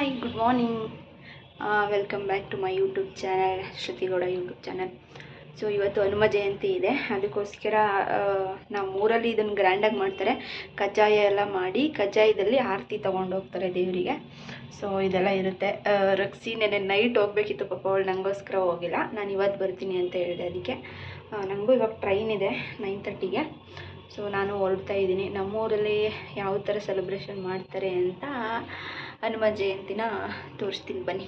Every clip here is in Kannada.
Hi, good morning. Welcome back to my YouTube channel, Shruti Gowda YouTube channel. So ಇವತ್ತು ಹನುಮ ಜಯಂತಿ ಇದೆ, ಅದಕ್ಕೋಸ್ಕರ ನಮ್ಮೂರಲ್ಲಿ ಇದನ್ನು ಗ್ರ್ಯಾಂಡಾಗಿ ಮಾಡ್ತಾರೆ. ಕಜ್ಜಾಯ ಎಲ್ಲ ಮಾಡಿ ಕಜ್ಜಾಯದಲ್ಲಿ ಆರತಿ ತೊಗೊಂಡು ಹೋಗ್ತಾರೆ ದೇವರಿಗೆ. ಸೊ ಇದೆಲ್ಲ ಇರುತ್ತೆ. ರಕ್ಷಿ ನೆನ್ನೆ ನೈಟ್ ಹೋಗ್ಬೇಕಿತ್ತು, ಪಾಪ ಅವಳು ನನಗೋಸ್ಕರ ಹೋಗಿಲ್ಲ. ನಾನು ಇವತ್ತು ಬರ್ತೀನಿ ಅಂತ ಹೇಳಿದೆ. ಅದಕ್ಕೆ ನನಗೂ ಇವಾಗ ಟ್ರೈನ್ ಇದೆ 9:30ಗೆ. ಸೊ ನಾನು ಹೊರಡ್ತಾ ಇದ್ದೀನಿ. ನಮ್ಮೂರಲ್ಲಿ ಯಾವ ಥರ ಸೆಲೆಬ್ರೇಷನ್ ಮಾಡ್ತಾರೆ ಅಂತ ಹನುಮ ಜಯಂತಿನ ತೋರಿಸ್ತೀನಿ, ಬನ್ನಿ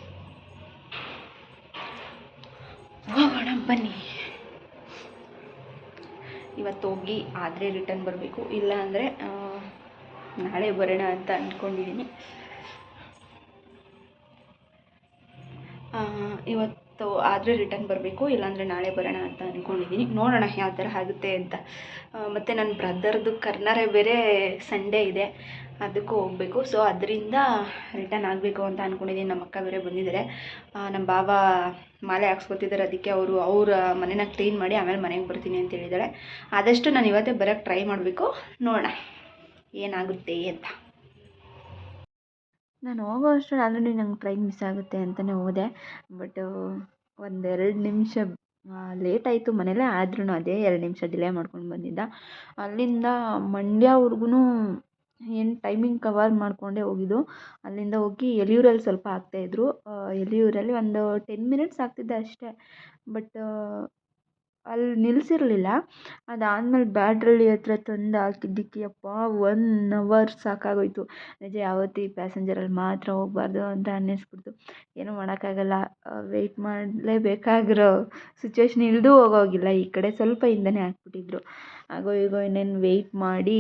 ಹೋಗೋಣ ಬನ್ನಿ. ಇವತ್ತು ಹೋಗಿ ಆದರೆ ರಿಟರ್ನ್ ಬರಬೇಕು, ಇಲ್ಲ ಅಂದರೆ ನಾಳೆ ಬರೋಣ ಅಂತ ಅಂದ್ಕೊಂಡಿದ್ದೀನಿ. ಇವತ್ತು ಆದರೆ ರಿಟರ್ನ್ ಬರಬೇಕು, ಇಲ್ಲಾಂದರೆ ನಾಳೆ ಬರೋಣ ಅಂತ ಅಂದ್ಕೊಂಡಿದ್ದೀನಿ. ನೋಡೋಣ ಯಾವ ಥರ ಆಗುತ್ತೆ ಅಂತ. ಮತ್ತು ನನ್ನ ಬ್ರದರ್ದು ಕರ್ನಾರೆ ಬೇರೆ ಸಂಡೇ ಇದೆ, ಅದಕ್ಕೂ ಹೋಗಬೇಕು. ಸೊ ಅದರಿಂದ ರಿಟರ್ನ್ ಆಗಬೇಕು ಅಂತ ಅಂದ್ಕೊಂಡಿದ್ದೀನಿ. ನಮ್ಮ ಅಕ್ಕ ಬೇರೆ ಬಂದಿದ್ದಾರೆ, ನಮ್ಮ ಬಾಬಾ ಮಾಲೆ ಹಾಕ್ಸ್ಕೊತಿದ್ದಾರೆ. ಅದಕ್ಕೆ ಅವ್ರ ಮನೇನ ಕ್ಲೀನ್ ಮಾಡಿ ಆಮೇಲೆ ಮನೆಗೆ ಬರ್ತೀನಿ ಅಂತ ಹೇಳಿದ್ದಾಳೆ. ಆದಷ್ಟು ನಾನು ಇವತ್ತೇ ಬರೋಕ್ಕೆ ಟ್ರೈ ಮಾಡಬೇಕು, ನೋಡೋಣ ಏನಾಗುತ್ತೆ ಅಂತ. ನಾನು ಹೋಗೋ ಅಷ್ಟರಲ್ಲಿ ಆಲ್ರೆಡಿ ನಂಗೆ ಟ್ರೈನ್ ಮಿಸ್ ಆಗುತ್ತೆ ಅಂತಲೇ ಹೋದೆ. ಬಟ್ 1-2 ನಿಮಿಷ ಲೇಟ್ ಆಯಿತು ಮನೇಲೇ, ಆದ್ರೂ ಅದೇ 2 ನಿಮಿಷ ಡಿಲೇ ಮಾಡ್ಕೊಂಡು ಬಂದಿದ್ದ. ಅಲ್ಲಿಂದ ಮಂಡ್ಯವ್ರಿಗೂ ಏನು ಟೈಮಿಂಗ್ ಕವರ್ ಮಾಡಿಕೊಂಡೇ ಹೋಗಿದ್ದು. ಅಲ್ಲಿಂದ ಹೋಗಿ ಎಲಿಯೂರಲ್ಲಿ ಸ್ವಲ್ಪ ಆಗ್ತಾಯಿದ್ರು. ಎಲಿಯೂರಲ್ಲಿ ಒಂದು 10 ಮಿನಿಟ್ಸ್ ಆಗ್ತಿದ್ದೆ ಅಷ್ಟೇ. ಬಟ್ ಅಲ್ಲಿ ನಿಲ್ಲಿಸಿರಲಿಲ್ಲ. ಅದಾದಮೇಲೆ ಬ್ಯಾಡ್ರಳ್ಳಿ ಹತ್ರ ತಂದು ಹಾಕಿದ್ದಕ್ಕೆ ಯಪ್ಪ 1 ಅವರ್ ಸಾಕಾಗೋಯ್ತು. ನಿಜ ಯಾವತ್ತೂ ಈ ಪ್ಯಾಸೆಂಜರಲ್ಲಿ ಮಾತ್ರ ಹೋಗಬಾರ್ದು ಅಂತ ಅನ್ನಿಸ್ಬಿಡ್ತು. ಏನೂ ಮಾಡೋಕ್ಕಾಗಲ್ಲ, ವೆಯ್ಟ್ ಮಾಡಲೇಬೇಕಾಗಿರೋ ಸಿಚುವೇಶನ್ ಇಳಿದು ಹೋಗೋಗಿಲ್ಲ. ಈ ಕಡೆ ಸ್ವಲ್ಪ ಹಿಂದೆನೇ ಹಾಕ್ಬಿಟ್ಟಿದ್ರು. ಆಗೋ ಈಗೋ ಇನ್ನೇನು ವೆಯ್ಟ್ ಮಾಡಿ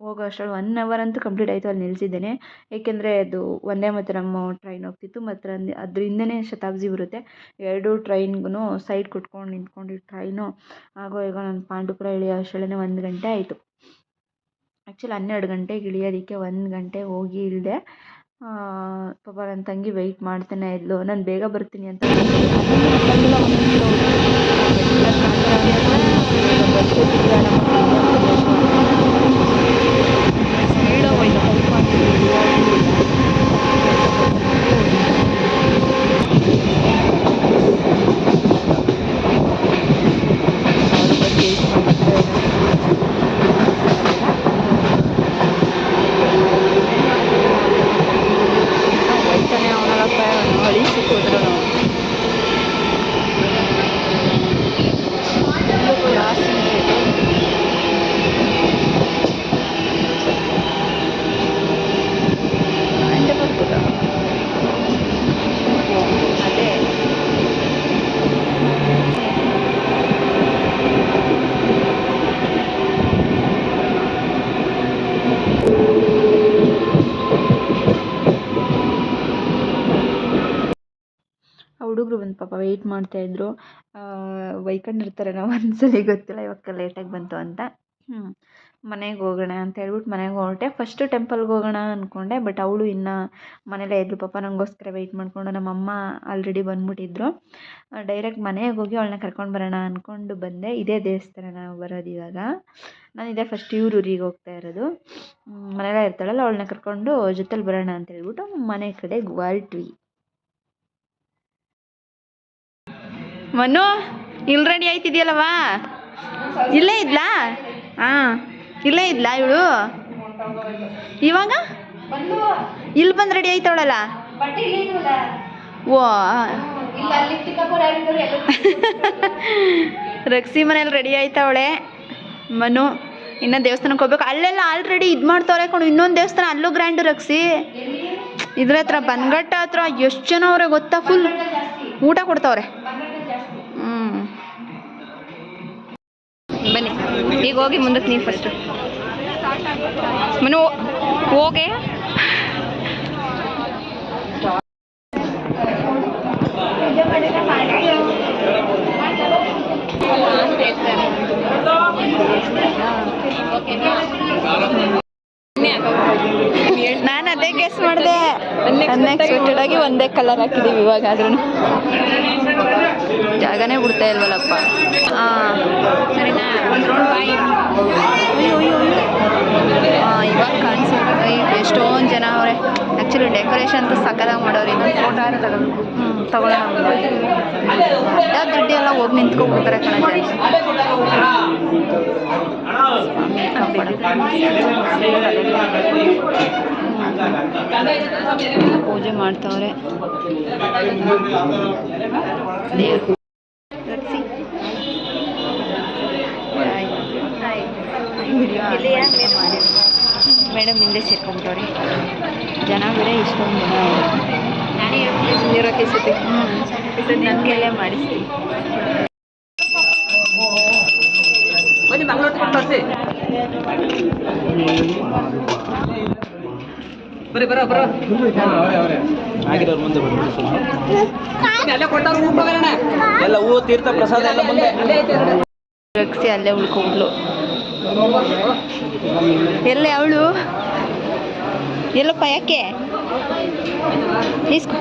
ಹೋಗೋ ಅಷ್ಟರಲ್ಲಿ 1 ಅವರ್ ಅಂತೂ ಕಂಪ್ಲೀಟ್ ಆಯಿತು. ಅಲ್ಲಿ ನಿಲ್ಲಿಸಿದ್ದೇನೆ, ಏಕೆಂದರೆ ಅದು ವಂದೇ ಮಾತರಂ ಟ್ರೈನ್ ಹೋಗ್ತಿತ್ತು. ಮತ್ತು ಅದ್ರ ಹಿಂದೆನೇ ಶತಾಬ್ದಿ ಬರುತ್ತೆ. 2 ಟ್ರೈನ್ಗೂ ಸೈಡ್ ಕೊಟ್ಕೊಂಡು ನಿಂತ್ಕೊಂಡಿದ್ದು ಟ್ರೈನು. ಆಗೋ ಈಗ ನಾನು ಪಾಂಡುಪುರ ಇಳಿಯೋ ಅಷ್ಟರಲ್ಲೇ 1 ಗಂಟೆ ಆಯಿತು. ಆ್ಯಕ್ಚುಲಿ 12 ಗಂಟೆಗೆ ಇಳಿಯೋದಕ್ಕೆ 1 ಗಂಟೆ ಹೋಗಿ ಇಳಿದೆ. ಪಾಪ ನನ್ನ ತಂಗಿ ವೆಯ್ಟ್ ಮಾಡ್ತಾನೆ ಇದ್ಲು, ನಾನು ಬೇಗ ಬರ್ತೀನಿ ಅಂತ. ಹುಡುಗರು ಬಂದು ಪಾಪ ವೆಯ್ಟ್ ಮಾಡ್ತಾಯಿದ್ರು. ಬೈಕೊಂಡಿರ್ತಾರೆ ನಾವು ಒಂದ್ಸಲಿ, ಗೊತ್ತಿಲ್ಲ ಇವಾಗ ಲೇಟಾಗಿ ಬಂತು ಅಂತ. ಮನೆಗೆ ಹೋಗೋಣ ಅಂತ ಹೇಳ್ಬಿಟ್ಟು ಮನೆಗೆ ಹೊರಟೆ. ಫಸ್ಟು ಟೆಂಪಲ್ಗೆ ಹೋಗೋಣ ಅಂದ್ಕೊಂಡೆ, ಬಟ್ ಅವಳು ಇನ್ನೂ ಮನೇಲೇ ಇದ್ಲು. ಪಾಪ ನನಗೋಸ್ಕರ ವೆಯ್ಟ್ ಮಾಡಿಕೊಂಡು ನಮ್ಮಮ್ಮ ಆಲ್ರೆಡಿ ಬಂದ್ಬಿಟ್ಟಿದ್ರು. ಡೈರೆಕ್ಟ್ ಮನೆಗೆ ಹೋಗಿ ಅವಳನ್ನ ಕರ್ಕೊಂಡು ಬರೋಣ ಅಂದ್ಕೊಂಡು ಬಂದೆ. ಇದೇ ದೇವಸ್ಥಾನ ನಾವು ಬರೋದು ಇವಾಗ. ನಾನು ಇದೇ ಫಸ್ಟ್ ಇವ್ರ ಊರಿಗೆ ಹೋಗ್ತಾ ಇರೋದು. ಮನೆಯಲ್ಲೇ ಇರ್ತಾಳಲ್ಲ, ಅವಳನ್ನ ಕರ್ಕೊಂಡು ಜೊತೆಲಿ ಬರೋಣ ಅಂತ ಹೇಳ್ಬಿಟ್ಟು ಮನೆ ಕಡೆಗೆ ಹೊರಟ್ವಿ. ಮನು ಇಲ್ಲಿ ರೆಡಿ ಆಯ್ತಿದ್ಯಲ್ಲವಾ? ಇಲ್ಲೇ ಇದ್ಲಾ? ಹಾಂ, ಇಲ್ಲೇ ಇದ್ಲಾ ಇವಳು? ಇವಾಗ ಇಲ್ಲಿ ಬಂದು ರೆಡಿ ಆಯ್ತವಳಲ್ಲ. ಓ, ರಕ್ಷಿ ಮನೇಲಿ ರೆಡಿ ಆಯ್ತವಳೆ. ಮನು ಇನ್ನೂ ದೇವಸ್ಥಾನಕ್ಕೆ ಹೋಗ್ಬೇಕು. ಅಲ್ಲೆಲ್ಲ ಆಲ್ರೆಡಿ ಇದು ಮಾಡ್ತವ್ರೆ ಕೊಂಡು, ಇನ್ನೊಂದು ದೇವಸ್ಥಾನ ಅಲ್ಲೂ ಗ್ರ್ಯಾಂಡು ರಕ್ಷಿ. ಇದ್ರ ಹತ್ರ ಬನ್ಘಟ್ಟ ಹತ್ರ ಎಷ್ಟು ಜನ ಅವ್ರೆ ಗೊತ್ತಾ? ಫುಲ್ ಊಟ ಕೊಡ್ತಾವ್ರೆ. ಬನ್ನಿ ಈಗ ಹೋಗಿ ಮುಂದಕ್ಕೆ. ನೀನು ಫಸ್ಟು ಮನು ಹೋಗೆ. ನಾನು ಅದೇ ಗೆಸ್ ಮಾಡಿದೆ. ಅನ್ಎಕ್ಸ್ಪೆಕ್ಟೆಡ್ ಆಗಿ ಒಂದೇ ಕಲರ್ ಹಾಕಿದ್ದೀವಿ. ಇವಾಗ ಆದ್ರೂ ಜಾಗನೇ ಬಿಡ್ತಾ ಇಲ್ವಲ್ಲಪ್ಪ. ಹಾಂ ಸರಿನಾ, ಒಂದು ರೌಂಡ್ ಬಾಯಿ. ಅಯ್ಯೋ ಅಯ್ಯೋ ಇವಾಗ ಕಾಣಿಸುತ್ತೆ. ಎಷ್ಟೊಂದು ಜನ ಅವರೇ. ಆ್ಯಕ್ಚುಲಿ ಡೆಕೋರೇಷನ್ ಅಂತೂ ಸಕ್ಕದಾಗಿ ಮಾಡೋರು. ಇನ್ನೊಂದು ಫೋಟೋ ಆರು ತಗೊಳ್ಳೋಣ. ಅಡ್ಡ ದುಡ್ಡಿ ಎಲ್ಲ ಹೋಗಿ ನಿಂತ್ಕೊಂಡ್ಬಿಡ್ತಾರೆ ಕಣಜ. ಪೂಜೆ ಮಾಡ್ತವ್ರೆ. ಮೇಡಮ್ ಹಿಂದೆ ಸೇರ್ಕೊಂಡ್ಬಿಟ್ಟವ್ರಿ. ಜನ ಬೇರೆ ಇಷ್ಟೊಂದು ಜನ ನಾನೇ ಇರೋಕ್ಕೆ ಸತಿ ನನ್ನ ಕೈಲೇ ಮಾಡಿಸ್ತೀನಿ. ಎಲ್ಲ ಹೂವು ತೀರ್ಥ ಪ್ರಸಾದ ಎಲ್ಲ ಮುಂದೆ ರಕ್ಷಿ ಅಲ್ಲೇ ಉಳ್ಕೊಂಡ್ಲು. ಎಲ್ಲೇ ಅವಳು ಎಲ್ಲಪ್ಪ ಯಾಕೆ ಇಸ್ಕೊ.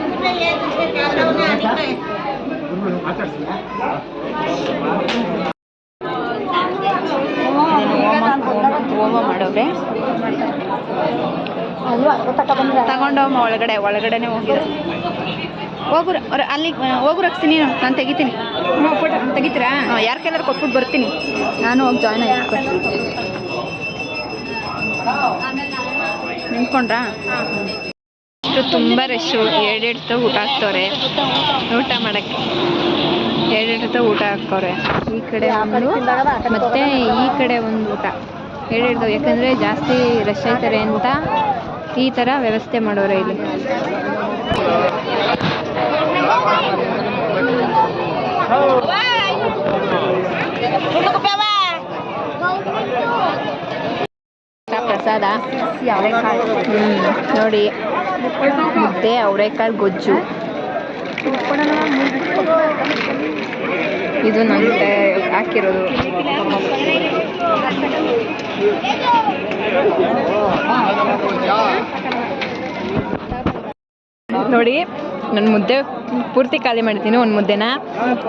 ಹೋಮ ಮಾಡೋರೆ. ತಗೊಂಡೋಮ್ಮ ಒಳಗಡೆನೆ ಹೋಗಿದ್ರು. ಹೋಗುರು ಅಲ್ಲಿ ಹೋಗು ರಕ್ಷಿನಿ, ನಾನು ತೆಗಿತೀನಿ. ತೆಗಿತೀರಾ? ಯಾರ ಕೈಲಾರು ಕೊಟ್ಬಿಟ್ಟು ಬರ್ತೀನಿ. ನಾನು ಹೋಗಿ ಜಾಯ್ನ್ ಆಗಿ ನಿಂತ್ಕೊಂಡ್ರಾ? ಇಷ್ಟು ತುಂಬ ರಶ್ಶು. ಎರಡೆಡ್ತು ಊಟ ಹಾಕ್ತವ್ರೆ. ಊಟ ಮಾಡೋಕ್ಕೆ ಎರಡೆಡ್ತು ಊಟ ಹಾಕ್ತವ್ರೆ. ಈ ಕಡೆ ಒಂದು ಮತ್ತು ಈ ಕಡೆ ಒಂದು ಊಟ ಎರಡೆಡ್ದು. ಯಾಕಂದರೆ ಜಾಸ್ತಿ ರಶ್ ಆಯ್ತಾರೆ ಅಂತ ಈ ಥರ ವ್ಯವಸ್ಥೆ ಮಾಡೋರೆ ಇಲ್ಲಿ. ಪ್ರಸಾದ ಅವರೆಕಾಳು ನೋಡಿ, ಮುದ್ದೆ ಅವರೆಕಾಳು ಗೊಜ್ಜು. ಇದು ನನಗೆ ಹಾಕಿರೋದು. ನೋಡಿ, ನಾನು ಮುದ್ದೆ ಪೂರ್ತಿ ಖಾಲಿ ಮಾಡ್ತೀನಿ. ಒಂದು ಮುದ್ದೆನ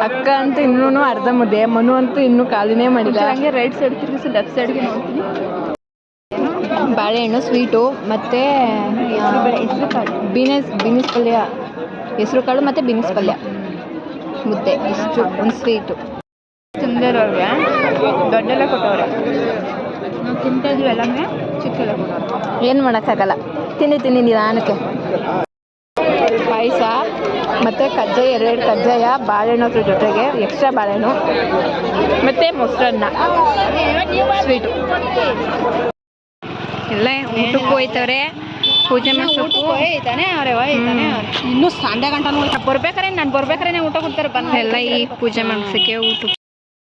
ಅಕ್ಕ ಅಂತೂ ಇನ್ನೂ ಅರ್ಧ ಮುದ್ದೆ, ಮನು ಅಂತೂ ಇನ್ನೂ ಖಾಲಿನೇ ಮಾಡಿಲ್ಲ. ಹಂಗೆ ರೈಟ್ ಸೈಡ್ ತಿರುಗಿಸಿ ಲೆಫ್ಟ್ ಸೈಡ್ಗೆ ನೋಡ್ತೀನಿ. ಬಾಳೆಹಣ್ಣು, ಸ್ವೀಟು ಮತ್ತು ಬೀನ್ಸ್ ಪಲ್ಯ, ಹೆಸರು ಕಾಳು ಮತ್ತು ಬೀನ್ಸ್ ಪಲ್ಯ, ಮುದ್ದೆ, ಇಷ್ಟು ಒಂದು ಸ್ವೀಟು. ಸುಂದರವ್ರಿಗೆ ದೊಡ್ಡೆಲ್ಲ ಕೊಟ್ಟವ್ರೆ. ನಾವು ತಿಂತಾಯಿದ್ವಿ ಎಲ್ಲನೇ ಚಿಕ್ಕೆಲ್ಲ ಕೊಟ್ಟವ್ರೆ. ಏನು ಮಾಡೋಕ್ಕಾಗಲ್ಲ, ತಿನ್ನಿ ನಿಧಾನಕ್ಕೆ. ಪಾಯಸ ಮತ್ತು ಕಜ್ಜಾಯ, ಎರಡೆರಡು ಕಜ್ಜಾಯ, ಬಾಳೆಹಣ್ಣು ಅದ್ರ ಜೊತೆಗೆ ಎಕ್ಸ್ಟ್ರಾ ಬಾಳೆಹಣ್ಣು ಮತ್ತು ಮೊಸರನ್ನ, ಸ್ವೀಟು ಎಲ್ಲ ಊಟಕ್ಕೂ ಹೋಯ್ತವ್ರೆ. ಪೂಜೆ ಮಾಡಿಸೋಕ್ಕೂ ಹೋಯ್ತಾನೆ ಇನ್ನೂ ಸಂಡೆ ಗಂಟ ಬರ್ಬೇಕಾರೆ ನಾನು ಬರ್ಬೇಕಾರೆ ಊಟ ಕೊಡ್ತಾರೆ. ಎಲ್ಲ ಈ ಪೂಜೆ ಮಾಡಿಸೋಕ್ಕೆ ಊಟ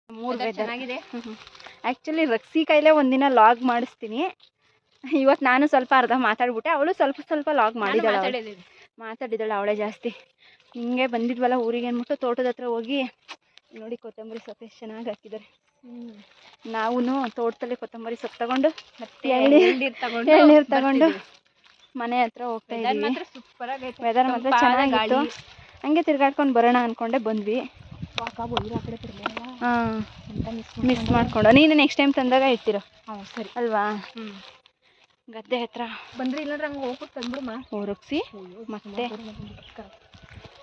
3 ಚೆನ್ನಾಗಿದೆ. ಆ್ಯಕ್ಚುಲಿ ರಕ್ಷಿ ಕೈಲೇ ಒಂದಿನ ಲಾಗ್ ಮಾಡಿಸ್ತೀನಿ. ಇವತ್ತು ನಾನು ಸ್ವಲ್ಪ ಅರ್ಧ ಮಾತಾಡ್ಬಿಟ್ಟೆ, ಅವಳು ಸ್ವಲ್ಪ ಲಾಗ್ ಮಾತಾಡಿದಾಳೆ ಅವಳೇ ಜಾಸ್ತಿ. ಹಿಂಗೆ ಬಂದಿದ್ವಲ್ಲ ಊರಿಗೆ ಅಂದ್ಬಿಟ್ಟು ತೋಟದ ಹತ್ರ ಹೋಗಿ ನೋಡಿ ಕೊತ್ತಂಬರಿ ಸೊಪ್ಪು ಎಷ್ಟು ಚೆನ್ನಾಗಿ ಹಾಕಿದ್ದಾರೆ. ನಾವು ತೋಟದಲ್ಲಿ ಕೊತ್ತಂಬರಿ ಸೊಪ್ಪು ತಗೊಂಡು ಮತ್ತೆ ಎಳ್ನೀರು ತಗೊಂಡು ಮನೆ ಹತ್ರ ಹೋಗ್ತಾ ಇದ್ದೀವಿ. ವೆದರ್ ಮಾತ್ರ ಚೆನ್ನಾಗಿತ್ತು. ಹಂಗೆ ತಿರ್ಗಾಡ್ಕೊಂಡು ಬರೋಣ ಅಂದ್ಕೊಂಡೆ ಬಂದ್ವಿ. ಹಾಂ, ಮಿಸ್ ಮಾಡ್ಕೊಂಡು ನೀನು ನೆಕ್ಸ್ಟ್ ಟೈಮ್ ತಂದಾಗ ಇರ್ತೀರ. ಸರಿ ಅಲ್ವಾ? ಗದ್ದೆ ಹತ್ರ ಬಂದ್ರಿ, ಇಲ್ಲಾಂದ್ರೆ ಹಂಗೆ ಹೋಗ್ಬಿಟ್ಟು ತಂದ್ಬಿಡಮ್ಮ. ರಕ್ಷಿ ಮತ್ತೆ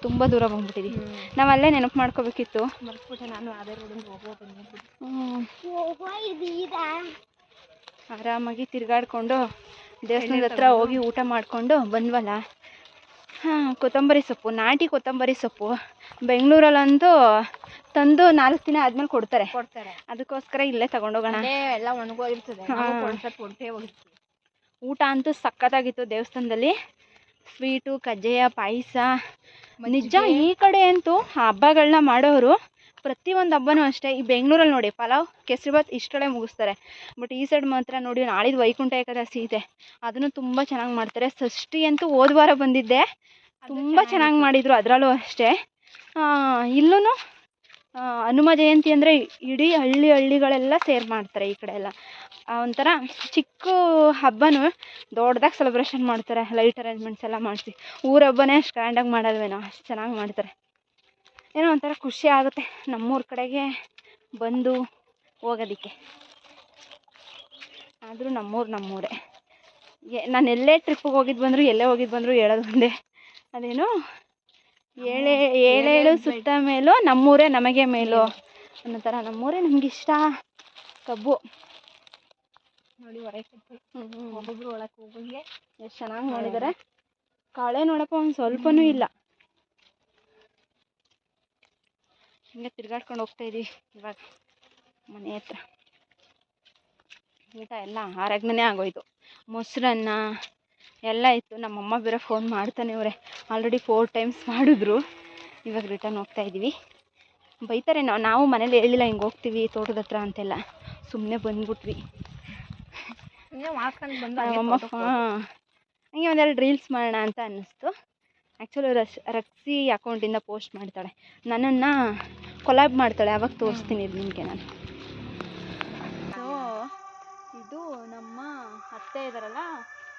ತುಂಬ ದೂರ ಬಂದ್ಬಿಟ್ಟಿದ್ದೀವಿ. ನಾವು ಅಲ್ಲೇ ನೆನಪು ಮಾಡ್ಕೋಬೇಕಿತ್ತು. ಮರ್ತ್ಬಿಟ್ಟೆ ನಾನು. ಅದೇ ರೋಡಿಂದ ಆರಾಮಾಗಿ ತಿರ್ಗಾಡ್ಕೊಂಡು ದೇವಸ್ಥಾನದ ಹತ್ರ ಹೋಗಿ ಊಟ ಮಾಡಿಕೊಂಡು ಬಂದ್ವಲ್ಲ. ಹಾಂ, ಕೊತ್ತಂಬರಿ ಸೊಪ್ಪು, ನಾಟಿ ಕೊತ್ತಂಬರಿ ಸೊಪ್ಪು ಬೆಂಗಳೂರಲ್ಲಂತೂ ತಂದು 4 ದಿನ ಆದ್ಮೇಲೆ ಕೊಡ್ತಾರೆ. ಅದಕ್ಕೋಸ್ಕರ ಇಲ್ಲೇ ತಗೊಂಡೋಗೋಣ. ಎಲ್ಲ ಒಣಗೋಗಿರ್ತದೆ. ಊಟ ಅಂತೂ ಸಖತ್ತಾಗಿತ್ತು ದೇವಸ್ಥಾನದಲ್ಲಿ. ಸ್ವೀಟು, ಕಜ್ಜಾಯ, ಪಾಯಸ. ನಿಜ ಈ ಕಡೆ ಅಂತೂ ಹಬ್ಬಗಳನ್ನ ಮಾಡೋರು ಪ್ರತಿಯೊಂದು ಹಬ್ಬನೂ ಅಷ್ಟೇ. ಈ ಬೆಂಗಳೂರಲ್ಲಿ ನೋಡಿ ಪಲಾವ್, ಕೇಸರಿಬಾತ್ ಇಷ್ಟರಲ್ಲೇ ಮುಗಿಸ್ತಾರೆ. ಬಟ್ ಈ ಸೈಡ್ ಮಾತ್ರ ನೋಡಿ, ನಾಳಿದ್ದು ವೈಕುಂಠ ಏಕಾದಶಿ ಇದೆ, ಅದನ್ನು ತುಂಬ ಚೆನ್ನಾಗಿ ಮಾಡ್ತಾರೆ. ಷಷ್ಠಿ ಅಂತೂ ಹೋದ ವಾರ ಬಂದಿದ್ದೆ, ತುಂಬ ಚೆನ್ನಾಗಿ ಮಾಡಿದರು. ಅದರಲ್ಲೂ ಅಷ್ಟೇ. ಇಲ್ಲೂ ಹನುಮ ಜಯಂತಿ ಅಂದರೆ ಇಡೀ ಹಳ್ಳಿಗಳೆಲ್ಲ ಸೇರಿ ಮಾಡ್ತಾರೆ. ಈ ಕಡೆ ಎಲ್ಲ ಒಂಥರ ಚಿಕ್ಕ ಹಬ್ಬನೂ ದೊಡ್ಡದಾಗಿ ಸೆಲೆಬ್ರೇಷನ್ ಮಾಡ್ತಾರೆ. ಲೈಟ್ ಅರೇಂಜ್ಮೆಂಟ್ಸ್ ಎಲ್ಲ ಮಾಡಿಸಿ ಊರ ಹಬ್ಬನೇ ಅಷ್ಟು ಗ್ರ್ಯಾಂಡಾಗಿ ಮಾಡಲ್ವೇನೋ, ಅಷ್ಟು ಚೆನ್ನಾಗಿ ಮಾಡ್ತಾರೆ. ಏನೋ ಒಂಥರ ಖುಷಿ ಆಗುತ್ತೆ ನಮ್ಮೂರ ಕಡೆಗೆ ಬಂದು ಹೋಗೋದಕ್ಕೆ. ಆದರೂ ನಮ್ಮೂರೇ. ನಾನು ಎಲ್ಲೇ ಟ್ರಿಪ್ಪಿಗೆ ಹೋಗಿದ್ದು ಬಂದರೂ ಎಲ್ಲೇ ಹೋಗಿದ್ದು ಬಂದರೂ ಹೇಳೋದು ಒಂದೇ, ಅದೇನು ಏಳೇಳು ಸುತ್ತ ಮೇಲೂ ನಮ್ಮೂರೇ ನಮಗೆ ಮೇಲು ಅನ್ನೋ ಥರ. ನಮ್ಮೂರೇ ನಮ್ಗೆ ಇಷ್ಟ. ಕಬ್ಬು ನೋಡಿ ಒಳಗೆ ಒಬ್ಬೊಬ್ರು ಒಳಕ್ಕೆ ಹೋಗೋಂಗೆ ಎಷ್ಟು ಚೆನ್ನಾಗಿ ಮಾಡಿದ್ದಾರೆ. ಕಾಳೆ ನೋಡಪ್ಪ ಒಂದು ಸ್ವಲ್ಪನೂ ಇಲ್ಲ. ಹಿಂಗೆ ತಿರ್ಗಾಡ್ಕೊಂಡು ಹೋಗ್ತಾ ಇದೀವಿ ಇವಾಗ ಮನೆ ಹತ್ರ. ಊಟ ಎಲ್ಲ ಆರಗ್ನೇ ಆಗೋಯ್ತು. ಮೊಸರನ್ನ ಎಲ್ಲ ಇತ್ತು. ನಮ್ಮಮ್ಮ ಬೇರೆ ಫೋನ್ ಮಾಡ್ತಾನೆ ಅವರೇ, ಆಲ್ರೆಡಿ 4 times ಮಾಡಿದ್ರು. ಇವಾಗ ರಿಟರ್ನ್ ಹೋಗ್ತಾ ಇದ್ದೀವಿ. ಬೈತಾರೆ, ನಾವು ಮನೇಲಿ ಹೇಳಿಲ್ಲ ಹಿಂಗೆ ಹೋಗ್ತೀವಿ ತೋಟದ ಹತ್ರ ಅಂತೆಲ್ಲ, ಸುಮ್ಮನೆ ಬಂದ್ಬಿಟ್ವಿ. ನಮ್ಮಮ್ಮ ಹಂಗೆ ಒಂದೆರಡು ರೀಲ್ಸ್ ಮಾಡೋಣ ಅಂತ ಅನ್ನಿಸ್ತು. ಆ್ಯಕ್ಚುಲಿ ರಕ್ಸಿ ಅಕೌಂಟಿಂದ ಪೋಸ್ಟ್ ಮಾಡ್ತಾಳೆ, ನನ್ನನ್ನು ಕೊಲಾಬ್ ಮಾಡ್ತಾಳೆ. ಅವಾಗ ತೋರಿಸ್ತೀನಿ ನಿಮಗೆ ನಾನು. ಸೊ ಇದು ನಮ್ಮ ಅತ್ತೆ ಇದ್ದಾರಲ್ಲ,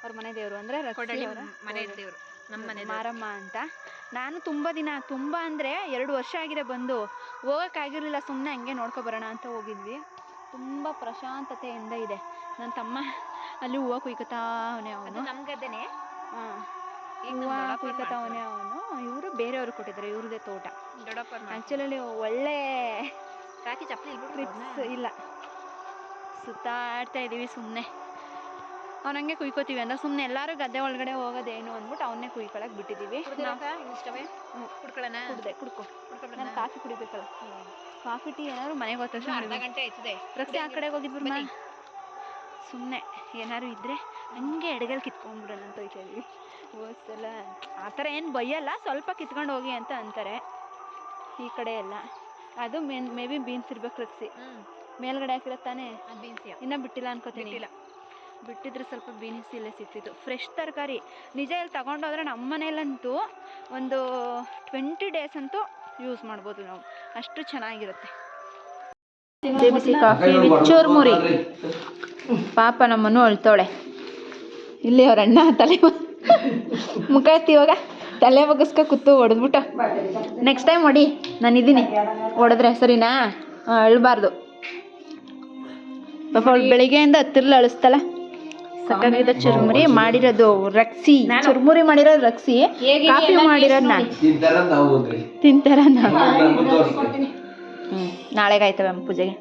ಅವ್ರ ಮನೆ ದೇವರು ಅಂದರೆ ಮನೆ ದೇವರು, ನಮ್ಮ ಮನೆ ಮಾರಮ್ಮ ಅಂತ. ನಾನು ತುಂಬ ಅಂದರೆ 2 ವರ್ಷ ಆಗಿದೆ ಬಂದು. ಹೋಗೋಕ್ಕಾಗಿರಲಿಲ್ಲ, ಸುಮ್ಮನೆ ಹಂಗೆ ನೋಡ್ಕೊಬರೋಣ ಅಂತ ಹೋಗಿದ್ವಿ. ತುಂಬ ಪ್ರಶಾಂತತೆಯಿಂದ ಇದೆ. ನನ್ನ ತಮ್ಮ ಅಲ್ಲಿ ಹೂವು ಕುಯ್ಕೊತಾ ಅವನೇ, ಅವನು ನಮ್ಮ ಗದ್ದೆನೇ. ಹಾಂ, ಹೂವು ಕುಯ್ಕೊತಾವನೇ ಅವನು. ಇವರು ಬೇರೆಯವರು ಕೊಟ್ಟಿದ್ದಾರೆ, ಇವ್ರದ್ದೇ ತೋಟ. ಆ್ಯಕ್ಚುಲಿ ಒಳ್ಳೆ ರಾಕಿ ಚಪ್ಪಲಿ ಟ್ರಿಪ್ಸ್ ಇಲ್ಲ. ಸುತ್ತಾಡ್ತಾ ಇದ್ದೀವಿ ಸುಮ್ಮನೆ. ಅವನಂಗೆ ಕುಯ್ಕೋತೀವಿ ಅಂದ್ರೆ ಸುಮ್ಮನೆ ಎಲ್ಲರೂ ಗದ್ದೆ ಒಳಗಡೆ ಹೋಗೋದೇನು ಅಂದ್ಬಿಟ್ಟು ಅವನ್ನೇ ಕುಯ್ಕೊಳಕ್ಕೆ ಬಿಟ್ಟಿದ್ದೀವಿ. ಕುಡ್ಕೊ ನಾನು ಕಾಫಿ ಕುಡಿಬೇಕಲ್ಲ. ಕಾಫಿ ಟೀ ಏನಾದ್ರು ಮನೆಗೆ ಹೋದ ತಕ್ಷಣ ಅರ್ಧ ಗಂಟೆ ಆಯ್ತದೆ. ರಸ್ತೆ ಆ ಕಡೆಗೆ ಹೋಗಿದ್ಬಿಡ್ಮ, ಸುಮ್ಮನೆ ಏನಾದ್ರು ಇದ್ದರೆ ಹಂಗೆ ಎಡಗಲ್ಲಿ ಕಿತ್ಕೊಂಡ್ಬಿಡೋಣ ಅಂತ ಹೋಗ್ತಾ ಇದ್ವಿ. ಹೋದ್ಸಲ ಆ ಥರ ಏನು ಬೈಯಲ್ಲ, ಸ್ವಲ್ಪ ಕಿತ್ಕೊಂಡು ಹೋಗಿ ಅಂತ ಅಂತಾರೆ ಈ ಕಡೆ ಎಲ್ಲ. ಅದು ಮೇ ಬಿ ಬೀನ್ಸ್ ಇರ್ಬೇಕು ರಕ್ಸಿ. ಮೇಲ್ಗಡೆ ಹಾಕಿರೋ ತಾನೇ ಬೀನ್ಸ್, ಇನ್ನೂ ಬಿಟ್ಟಿಲ್ಲ ಅನ್ಕೋತೀನಿ. ಬಿಟ್ಟಿದ್ರೆ ಸ್ವಲ್ಪ ಬೀನ್ಸ್ ಇಲ್ಲೇ ಸಿಗ್ತಿತ್ತು. ಫ್ರೆಶ್ ತರಕಾರಿ ನಿಜ. ಇಲ್ಲಿ ತಗೊಂಡೋದ್ರೆ ನಮ್ಮ ಮನೇಲಂತೂ ಒಂದು 20 days ಅಂತೂ ಯೂಸ್ ಮಾಡ್ಬೋದು ನಾವು, ಅಷ್ಟು ಚೆನ್ನಾಗಿರುತ್ತೆ. ಬಿಸಿ ಕಾಫಿ ವಿಚ್ಚೂರು ಮುರಿ. ಪಾಪ ನಮ್ಮನ್ನು ಅಳ್ತಾವಳೆ. ಇಲ್ಲಿ ಅವ್ರ ಅಣ್ಣ ತಲೆ ಮುಖ ಎತ್ತಿ ಇವಾಗ ತಲೆ ಬಗ್ಗಿಸ್ಕೊ ಕೂತು ಹೊಡೆದ್ಬಿಟ್ಟು, ನೆಕ್ಸ್ಟ್ ಟೈಮ್ ಹೊಡಿ, ನಾನಿದ್ದೀನಿ ಹೊಡೆದ್ರೆ ಸರಿನಾ, ಅಳಬಾರ್ದು. ಪಾಪ ಅವಳು ಬೆಳಿಗ್ಗೆಯಿಂದ ಹತ್ತಿರಲ್ಲ ಅಳಿಸ್ತಲ್ಲ. ಸಕ್ಕಾಗಿದ್ದ ಚುರುಮುರಿ ಮಾಡಿರೋದು ರಕ್ಸಿ, ಚುರುಮುರಿ ಮಾಡಿರೋದು ರಕ್ಸಿ, ಕಾಫಿ ಮಾಡಿರೋದು ನಾನು. ತಿಂತಾರ ನಾಳೆಗಾಯ್ತವೆ ಪೂಜೆಗೆ.